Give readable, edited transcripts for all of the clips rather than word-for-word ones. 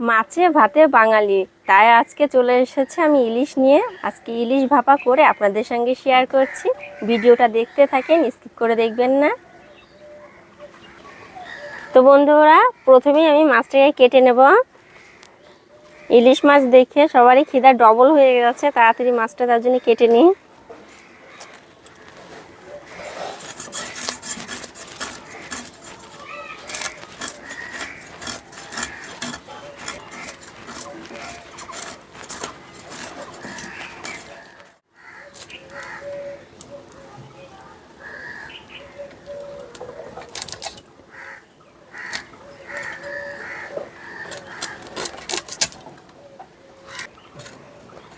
মাছে ভাতে বাঙালি, তাই আজকে চলে এসেছে আমি ইলিশ নিয়ে। আজকে ইলিশ ভাপা করে আপনাদের সঙ্গে শেয়ার করছি। ভিডিওটা দেখতে থাকেন, স্কিপ করে দেখবেন না। তো বন্ধুরা, প্রথমেই আমি মাছটাকে কেটে নেব। ইলিশ মাছ দেখে সবারই খিদা ডবল হয়ে গেছে, তাড়াতাড়ি মাছটা তার জন্য কেটে নিই।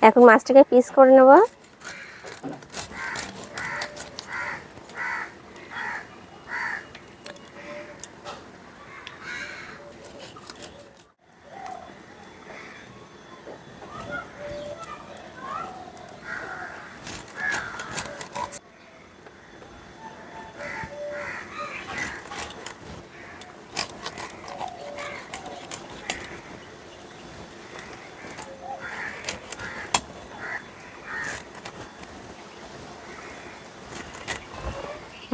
এখন মাছটাকে পিস করে নেব।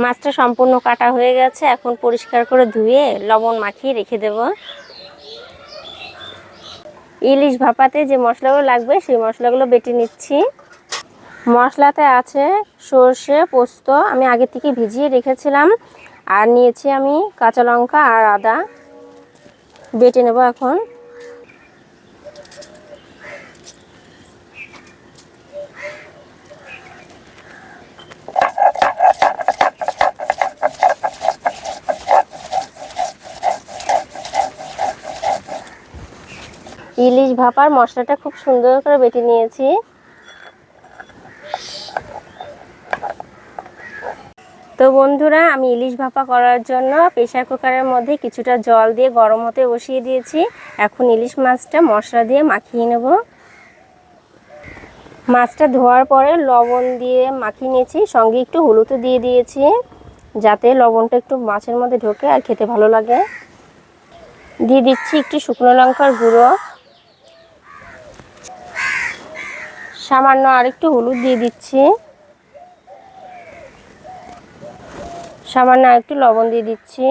মাছটা সম্পূর্ণ কাটা হয়ে গেছে, এখন পরিষ্কার করে ধুয়ে লবণ মাখিয়ে রেখে দেব। ইলিশ ভাপাতে যে মশলাগুলো লাগবে সেই মশলাগুলো বেটে নিচ্ছি। মশলাতে আছে সর্ষে, পোস্ত আমি আগে থেকে ভিজিয়ে রেখেছিলাম, আর নিয়েছি আমি কাঁচা লঙ্কা আর আদা। বেটে নেব এখন। ইলিশ ভাপার মশলাটা খুব সুন্দর করে বেটে নিয়েছি। তো বন্ধুরা, আমি ইলিশ ভাপা করার জন্য প্রেসার কুকারের মধ্যে কিছুটা জল দিয়ে গরম হতে বসিয়ে দিয়েছি। এখন ইলিশ মাছটা মশলা দিয়ে মাখিয়ে নেব। মাছটা ধোয়ার পরে লবণ দিয়ে মাখিয়ে নিয়েছি, সঙ্গে একটু হলুদও দিয়ে দিয়েছি, যাতে লবণটা একটু মাছের মধ্যে ঢোকে আর খেতে ভালো লাগে। দিয়ে দিচ্ছি একটু শুকনো লঙ্কার গুঁড়ো, সামান্য আর একটু হলুদ দিয়ে দিচ্ছি, সামান্য আর একটু লবণ দিয়ে দিচ্ছি।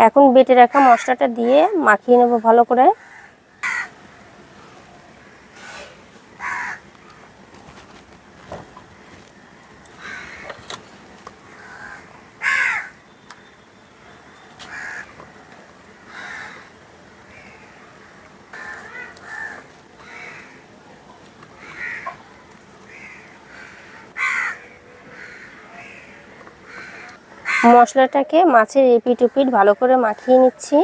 এখন বেটে রাখা মশলাটা দিয়ে মাখিয়ে নেব ভালো করে। মশলাটাকে মাছের এপিট ওপিট ভালো করে মাখিয়ে নিচ্ছি।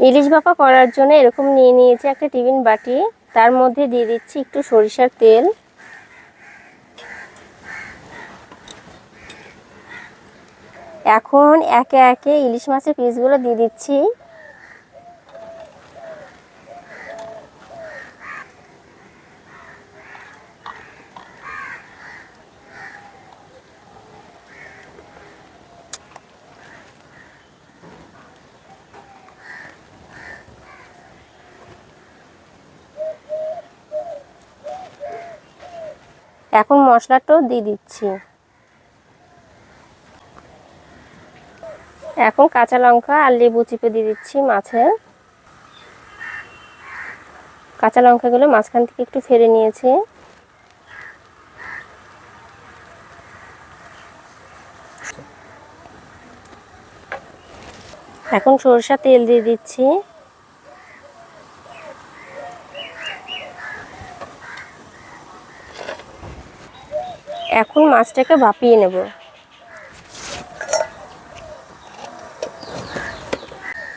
ইলিশ ভাপা করার জন্য এরকম নিয়ে নিয়েছি একটা টিফিন বাটি, তার মধ্যে দিয়ে দিচ্ছি একটু সরিষার তেল। এখন একে একে ইলিশ মাছের পিসগুলো দিয়ে দিচ্ছি। এখন মশলাটাও দিয়ে দিচ্ছি। এখন কাঁচা লঙ্কা আর লেবু চিপে দিয়ে দিচ্ছি মাছে। কাঁচা লঙ্কাগুলো মাঝখান থেকে একটু ফেলে নিয়েছি। এখন সরষের তেল দিয়ে দিচ্ছি। এখন মাছটাকে ভাপিয়ে নেব।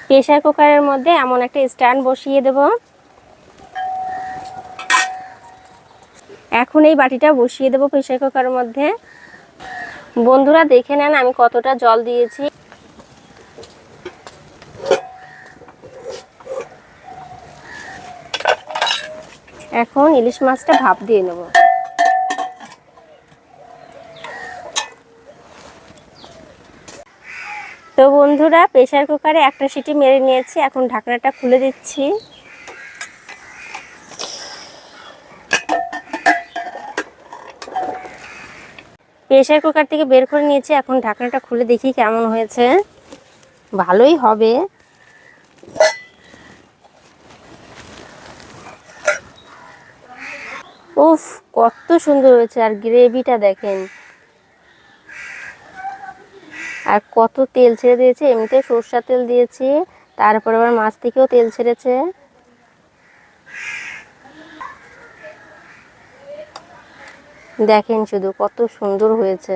প্রেসার কুকারের মধ্যে এমন একটা স্ট্যান্ড বসিয়ে দেব। এখন এই বাটিটা বসিয়ে দেব প্রেসার কুকারের মধ্যে। বন্ধুরা দেখে নেন আমি কতটা জল দিয়েছি। এখন ইলিশ মাছটা ভাপ দিয়ে নেব। তো বন্ধুরা, প্রেসার কুকারে একটা সিটি মেরে নিয়েছি, এখন ঢাকনাটা খুলে দিচ্ছি। প্রেসার কুকার থেকে বের করে নিয়েছি, এখন ঢাকনাটা খুলে দেখি কেমন হয়েছে। ভালোই হবে। উফ, কত সুন্দর হয়েছে। আর গ্রেভিটা দেখেন, আর কত তেল ছেড়ে দিয়েছে। এমনিতে সরষের তেল দিয়েছি, তারপর আবার মাছ থেকেও তেল ছেড়েছে। দেখেন শুধু কত সুন্দর হয়েছে।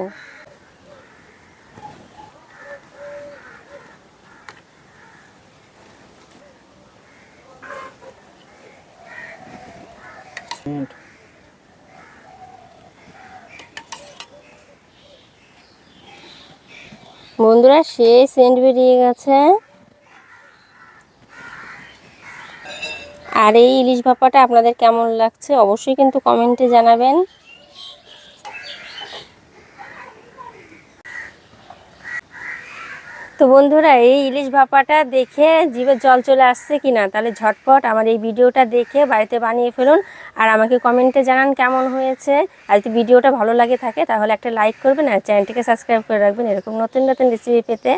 বন্ধুরা, সেই সেন্ট বেরিয়ে গেছে। আর এই ইলিশ ভাপাটা আপনাদের কেমন লাগছে অবশ্যই কিন্তু কমেন্টে জানাবেন। তো বন্ধুরা, এই ইলিশ ভাপাটা দেখে জিভে জল চলে আসছে কিনা, তাহলে ঝটপট আমার এই ভিডিওটা দেখে বাড়িতে বানিয়ে ফেলুন। আর আমাকে কমেন্টে জানান কেমন হয়েছে। আর যদি ভিডিওটা ভালো লাগে থাকে তাহলে একটা লাইক করবেন, আর চ্যানেলটিকে সাবস্ক্রাইব করে রাখবেন এরকম নতুন নতুন রেসিপি পেতে।